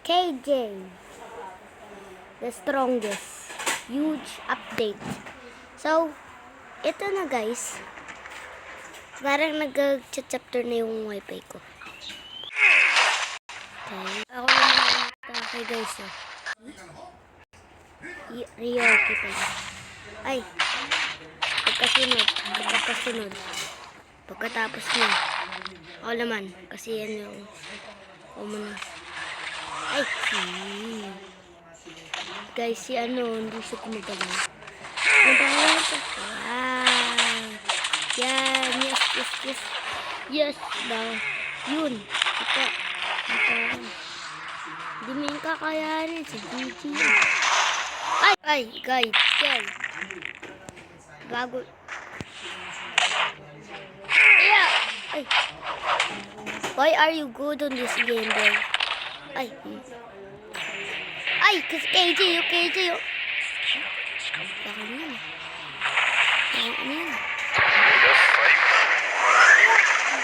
KJ, the strongest. Huge update. So, ito na guys. Parang nag-chapter na yung wifi ko. Okay. Ako naman okay guys. Rio, kita niyo. Ay. Pagkasunod. Pagkatapos niya. Ako naman. Kasi yan yung muna. Ay. Guys, si hindi siya kumagalaw. Wow. Yan. Yes. Daw. Yun. Ito. Hindi mo yung kakayanin. Si Gigi. Ay, guys. Bago. Yeah. Ay. Why are you good on this game, boy? Ay, kasi KJ. Baka niyan.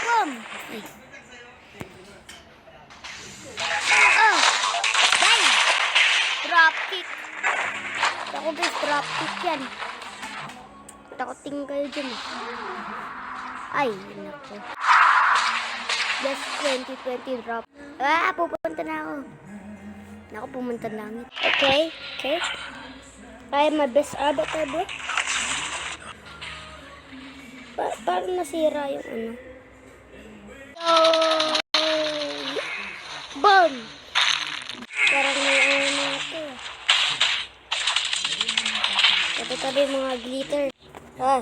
Bum. Ay. Oh. Bang. Drop kick. Ako guys, drop kick yan. Takoting kayo dyan. Ay, yun ako. Just 2020 drop. Pupunta na ako. Pumunta na langit. Okay. I am my best avatar, bro. Parang nasira yung Boom! Parang may na ito. Tabi mga glitter.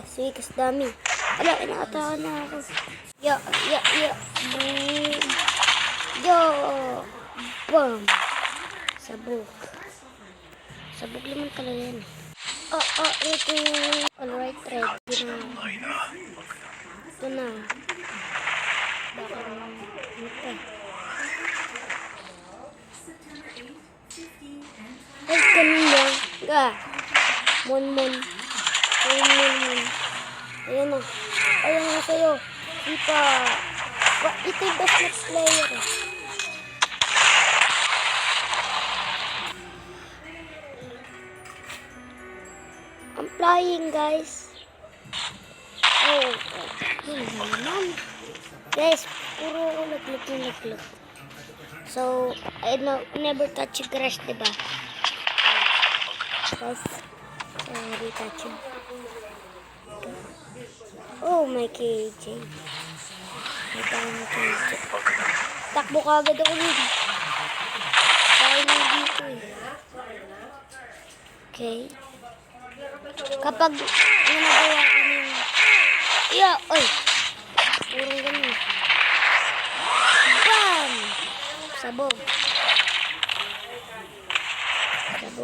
Sweetest dami. Inakatawa na ako. Yo. Boom. Yo. Boom. Sabog naman talaga yan. Ito. Alright, ready na. Ito na. Baka ito. Ay, kanina. Mon. Ayan na sa'yo. Ito yung best next player. I'm flying, guys. Guys, puro nagluk. So, I never touch yung grass, diba? Guys, sorry, touch you. Oh, my KJ. Takbo ka agad ako dito. Dahil na dito Okay. Kapag ginagawa ko ng purong ganun. Bam! Sabog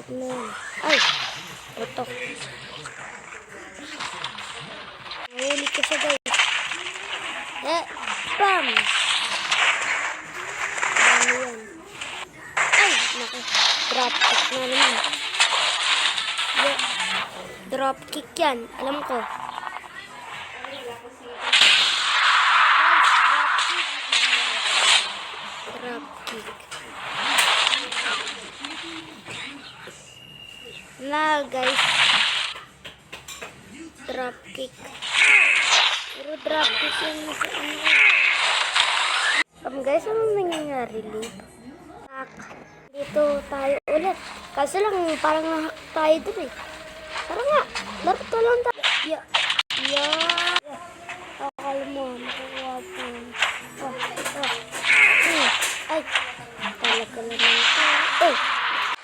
na yun. Ay! Putok. Nahuli ko siya guys. Bam! Dami yan. Ay! Naku. Drop kick na naman. Drop kick yan. Alam ko. Drop kick. Na guys. Drop kick. Puro drop kick yan sa guys, anong nangyayari dito? Dito tayo ulit. Kasi lang parang nahack tayo dun Tara nga, larto lang tayo. Akala mo, makukuha po. Ay, talaga naman ito.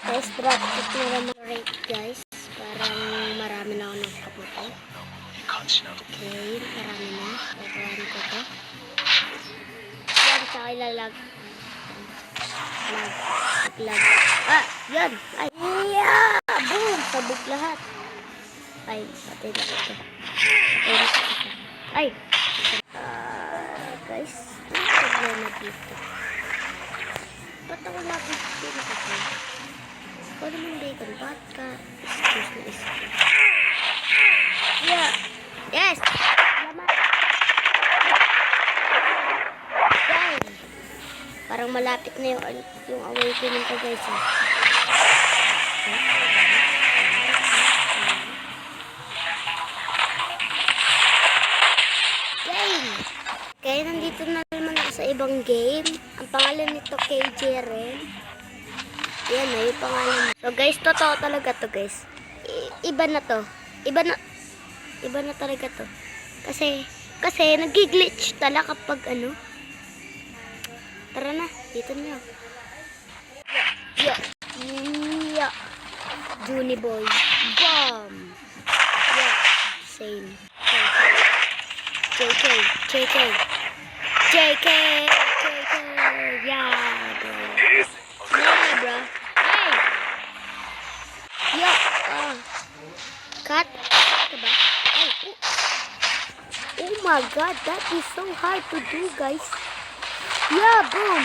Guys, drop kick na naman rate guys. Parang marami na ako ng kaputay. Okay, marami na. Kukuhaan ko to. Yan, sa ilalag. Lag. Yan. Ay, boom. Sabog lahat. Ay, patay na ito. Ay. Guys, ano problema dito? Ba't ako lagi dito kasi? Ikaw naman bacon. Ba't ka? Excuse. Yeah. Yes. Salamat. Yan. Para Parang malapit na yung awakening ko guys. Game! Kaya nandito na naman ako sa ibang game. Ang pangalan nito KJ rin. Yan na yung pangalan. So guys, totoo talaga to guys. Iba na to. Iba na talaga to. Kasi nag-glitch talaga kapag ano. Tara na, dito niyo. Yeah. Juni boy. Bomb. Yeah. Same. JK. Yeah, bro. Yeah, bro. Hey. Yeah. Cut. Diba? Ay, oh my god, that is so hard to do, guys. Yeah, boom.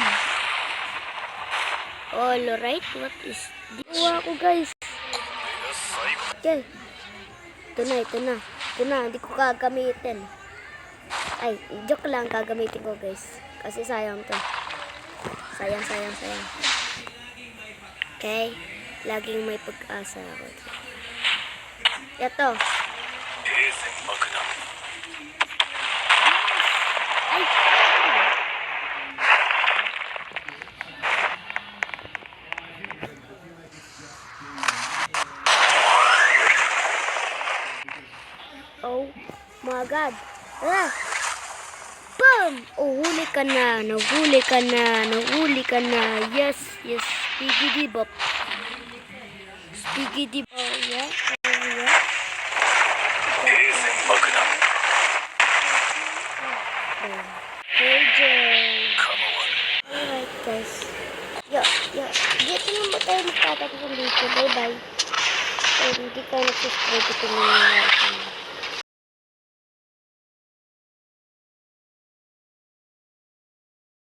Alright, what is this? Gawa ko, guys. Okay. Ito na. Hindi ko gagamitin. Ay, joke lang gagamitin ko, guys. Kasi sayang to. Sayang. Okay. Laging may pag-asa ako. Ito. Ay! Oh my god. Boom! Oh, huli ka na. Nahuli ka na. Yes. Spiggy bop. Oh, yeah. KJ. Alright, guys. Yo. Dito lang ba tayo magtatapos ng video? Bye-bye. Hindi kayo nagsubscribe ito ng